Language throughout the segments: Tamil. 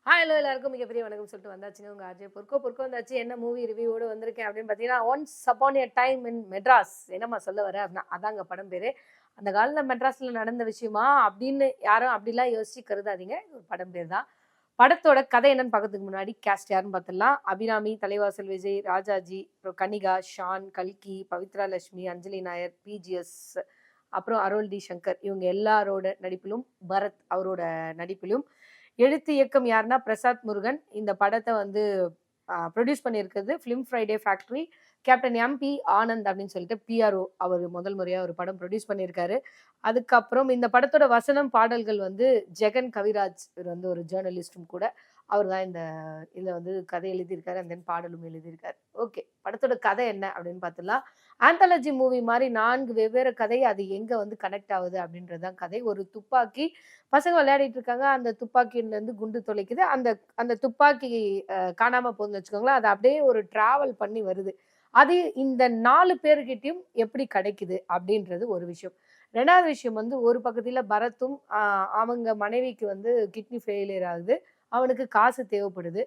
ஹலோ எல்லாருக்கும் மிகப்பெரிய வணக்கம் சொல்லிட்டு வந்தாச்சுங்க உங்க ஆர்ஜே பொறுக்கோ வந்தாச்சு. என்ன மூவி ரிவ்யூவோட வந்திருக்கேன் அப்படின்னு பார்த்தீங்கன்னா, once upon a time in Madras. என்னம்மா சொல்ல வர அப்படின்னா அதாங்க படம் பேரு. அந்த காலத்துல மெட்ராஸ்ல நடந்த விஷயமா அப்படின்னு யாரும் அப்படிலாம் யோசிச்சு கருதாதீங்க. இது ஒரு படம் பேர் தான். படத்தோட கதை என்னன்னு பார்க்கறதுக்கு முன்னாடி கேஸ்ட் யாருன்னு பார்த்துடலாம். அபிராமி, தலைவாசல் விஜய், ராஜாஜி, அப்புறம் கனிகா, ஷான், கல்கி, பவித்ரா லட்சுமி, அஞ்சலி நாயர், பிஜிஎஸ், அப்புறம் அருள் டி சங்கர், இவங்க எல்லாரோட நடிப்பிலும் பரத் அவரோட நடிப்பிலும். எழுத்து இயக்கம் யாருன்னா பிரசாத் முருகன். இந்த படத்தை வந்து ப்ரொடியூஸ் பண்ணியிருக்கிறது film Friday factory. Captain MP Anand அப்படின்னு சொல்லிட்டு பிஆர்ஓ அவர் முதல் முறையாக ஒரு படம் ப்ரொடியூஸ் பண்ணியிருக்காரு. அதுக்கப்புறம் இந்த படத்தோட வசனம் பாடல்கள் வந்து ஜெகன் கவிராஜ், இவர் வந்து ஒரு ஜேர்னலிஸ்டும் கூட. அவர் தான் இந்த இதில் வந்து கதை எழுதியிருக்காரு, அண்ட் தென் பாடலும் எழுதியிருக்காரு. ஓகே, படத்தோட கதை என்ன அப்படின்னு பார்த்துலாம். ஆந்தாலஜி மூவி மாதிரி 4 வெவ்வேறு கதை, அது எங்கே வந்து கனெக்ட் ஆகுது அப்படின்றது தான் கதை. ஒரு துப்பாக்கி, பசங்க விளையாடிட்டு இருக்காங்க, அந்த துப்பாக்கியிலேருந்து குண்டு தொலைக்குது. அந்த அந்த துப்பாக்கி காணாம போகுதுன்னு வச்சுக்கோங்களேன். அது அப்படியே ஒரு டிராவல் பண்ணி வருது. அது இந்த 4 பேர்கிட்டயும் எப்படி கிடைக்குது அப்படின்றது ஒரு விஷயம். 2வது விஷயம் வந்து ஒரு பக்கத்துல பரத்தும் அவங்க மனைவிக்கு வந்து கிட்னி ஃபெயிலியர் ஆகுது. அவனுக்கு காசு தேவைப்படுது.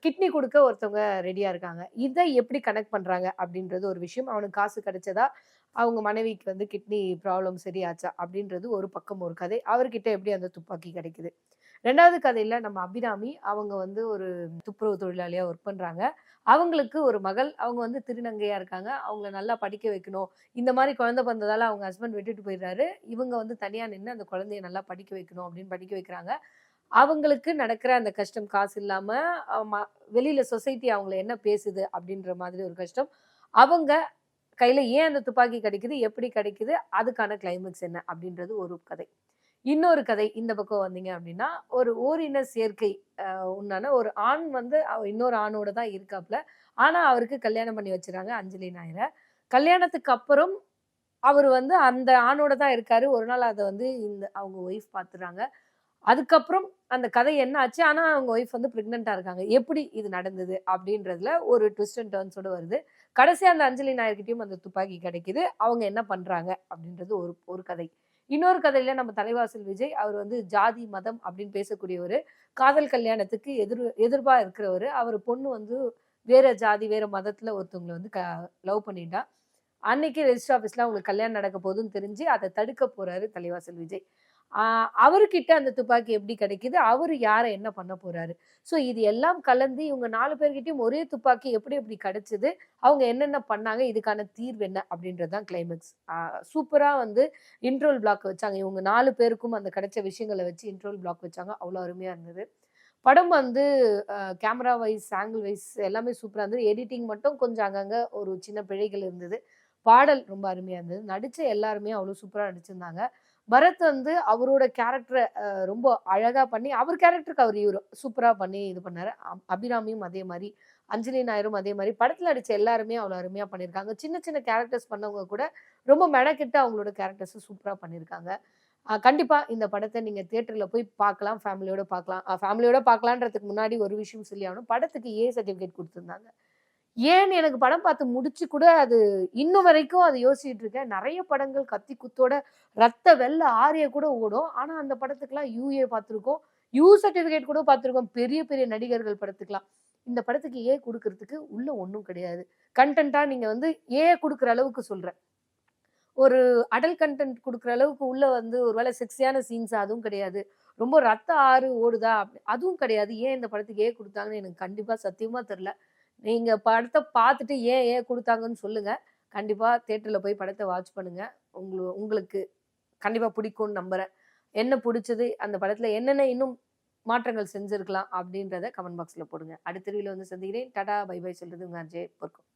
கிட்னி குடுக்க ஒருத்தவங்க ரெடியா இருக்காங்க. இத எப்படி கனெக்ட் பண்றாங்க அப்படின்றது ஒரு விஷயம். அவனுக்கு காசு கிடைச்சதா, அவங்க மனைவிக்கு வந்து கிட்னி ப்ராப்ளம் சரியாச்சா அப்படின்றது ஒரு பக்கம் ஒரு கதை. அவர்கிட்ட எப்படி அந்த துப்பாக்கி கிடைக்குது. 2வது கதையில நம்ம அபிராமி, அவங்க வந்து ஒரு துப்புரவு தொழிலாளியா ஒர்க் பண்றாங்க. அவங்களுக்கு ஒரு மகள். அவங்க வந்து திருநங்கையா இருக்காங்க. அவங்கள நல்லா படிக்க வைக்கணும். இந்த மாரி குழந்தை பிறந்ததால அவங்க ஹஸ்பண்ட் விட்டுட்டு போயிடுறாரு. இவங்க வந்து தனியா நின்னு அந்த குழந்தைய நல்லா படிக்க வைக்கணும் அப்படின்னு படிக்க வைக்கிறாங்க. அவங்களுக்கு நடக்கிற அந்த கஷ்டம், காசு இல்லாம வெளியில சொசைட்டி அவங்கள என்ன பேசுது அப்படின்ற மாதிரி ஒரு கஷ்டம். அவங்க கையில ஏன் அந்த துப்பாக்கி கிடைக்குது? எப்படி கிடைக்குது? அதுக்கான கிளைமாக்ஸ் என்ன? அப்படின்றது ஒரு கதை. இன்னொரு கதை இந்த பக்கம் வந்தீங்க அப்படின்னா, ஒரு ஓரின சேர்க்கை உண்டான ஒரு ஆண் வந்து இன்னொரு ஆணோட தான் இருக்காப்ல. ஆனா, அவருக்கு கல்யாணம் பண்ணி வச்சுறாங்க அஞ்சலி நாயர. கல்யாணத்துக்கு அப்புறம் அவரு வந்து அந்த ஆணோட தான் இருக்காரு. ஒரு நாள் அத வந்து அவங்க ஒய்ஃப் பார்த்துறாங்க. அதுக்கப்புறம் அந்த கதை என்ன ஆச்சு? ஆனா, அவங்க ஒய்ஃப் வந்து பிரெக்னன்ட்டா இருக்காங்க. எப்படி இது நடந்தது? அப்படின்றதுல ஒரு ட்விஸ்ட் அண்ட் டர்ன்ஸோட வருது. கடைசியா அந்த அஞ்சலி நாயர்கிட்டயும் அந்த துப்பாக்கி கிடைக்குது. அவங்க என்ன பண்றாங்க? அப்படின்றது ஒரு ஒரு கதை. இன்னொரு கதையில நம்ம தலைவாசல் விஜய், அவர் வந்து ஜாதி, மதம் அப்படின்னு பேசக்கூடியவரு. காதல் கல்யாணத்துக்கு எதிர்ப்பா இருக்கிறவரு. அவர் பொண்ணு வந்து வேற ஜாதி, வேற மதத்துல ஒருத்தவங்கள வந்து லவ் பண்ணிட்டா. அன்னைக்கு ரெஜிஸ்டர் ஆஃபீஸ்ல அவங்களுக்கு கல்யாணம் நடக்க போகுதுன்னு தெரிஞ்சு, அத தடுக்க போறாரு தலைவாசல் விஜய். அவருகிட்ட அந்த துப்பாக்கி எப்படி கிடைக்குது? அவரு யார என்ன பண்ண போறாரு? ஸோ இது எல்லாம் கலந்து இவங்க 4 பேர்கிட்டயும் ஒரே துப்பாக்கி எப்படி எப்படி கிடைச்சது? அவங்க என்னென்ன பண்ணாங்க? இதுக்கான தீர்வு என்ன? அப்படின்றது தான் கிளைமாக்ஸ். சூப்பரா வந்து இன்ட்ரோல் பிளாக் வச்சாங்க. இவங்க 4 பேருக்கும் அந்த கிடைச்ச விஷயங்கள வச்சு இன்ட்ரோல் பிளாக் வச்சாங்க. அவ்வளோ அருமையா இருந்தது. படம் வந்து கேமரா வைஸ், ஆங்கிள் வைஸ் எல்லாமே சூப்பரா இருந்தது. எடிட்டிங் மட்டும் கொஞ்சம் அங்கங்க ஒரு சின்ன பிழைகள் இருந்தது. பாடல் ரொம்ப அருமையா இருந்தது. நடிச்ச எல்லாருமே அவ்வளோ சூப்பரா நடிச்சிருந்தாங்க. பரத் வந்து அவரோட கேரக்டர ரொம்ப அழகா பண்ணி, அவர் கேரக்டருக்கு அவர் ஹீரோ. சூப்பரா பண்ணி இது பண்ணாரு. அபிராமியும் அதே மாரி, அஞ்சலி நாயரும் அதே மாரி, படத்துல நடிச்ச எல்லாருமே அவ்வளோ அருமையா பண்ணியிருக்காங்க. சின்ன சின்ன கேரக்டர்ஸ் பண்ணவங்க கூட ரொம்ப மெனக்கெட்டு அவங்களோட கேரக்டர்ஸ சூப்பரா பண்ணியிருக்காங்க. கண்டிப்பா இந்த படத்த நீங்க தியேட்டர்ல போய் பார்க்கலாம். ஃபேமிலியோட பார்க்கலாம். ஃபேமிலியோட பார்க்கலான்றதுக்கு முன்னாடி ஒரு விஷயம் சொல்லி ஆகணும். படத்துக்கு ஏ சர்டிஃபிகேட் குடுத்துருந்தாங்க. ஏன்னு எனக்கு படம் பார்த்து முடிச்சு கூட அது இன்னும் வரைக்கும் அது யோசிச்சுட்டு இருக்கேன். நெறைய படங்கள் கத்தி குத்தோட ரத்த வெள்ள ஆரிய கூட ஓடும். ஆனா அந்த படத்துக்குலாம் யூஏ பார்த்துருக்கோம். யூ சர்டிஃபிகேட் கூட பார்த்துருக்கோம். பெரிய பெரிய நடிகர்கள் படத்துக்குலாம். இந்த படத்துக்கு ஏ குடுக்குறதுக்கு உள்ள ஒண்ணும் கிடையாது. கன்டென்ட்டா நீங்க வந்து ஏ குடுக்குற அளவுக்கு சொல்றேன். ஒரு அடல்ட் கன்டென்ட் குடுக்குற அளவுக்கு உள்ள வந்து ஒரு வேளை செக்ஸியான சீன்ஸ் அதுவும் கிடையாது. ரொம்ப ரத்த ஆறு ஓடுதா? அதுவும் கிடையாது. ஏன் இந்த படத்துக்கு ஏ குடுத்தாங்கன்னு எனக்கு கண்டிப்பா சத்தியமா தெரியல. நீங்க படத்த பார்த்துட்டு ஏன் குடுத்தாங்கன்னு சொல்லுங்க. கண்டிப்பா தியேட்டர்ல போய் படத்த வாட்ச் பண்ணுங்க. உங்களுக்கு கண்டிப்பா பிடிக்கும்னு நம்புறேன். என்ன புடிச்சது? அந்த படத்துல என்னென்ன இன்னும் மாற்றங்கள் செஞ்சிருக்கலாம்? அப்படின்றத கமெண்ட் பாக்ஸ்ல போடுங்க. அடுத்த வீடியோல வந்து சந்திக்கிறேன். டாடா, பை பை சொல்றது உங்க அஜய் பொற்கொடி.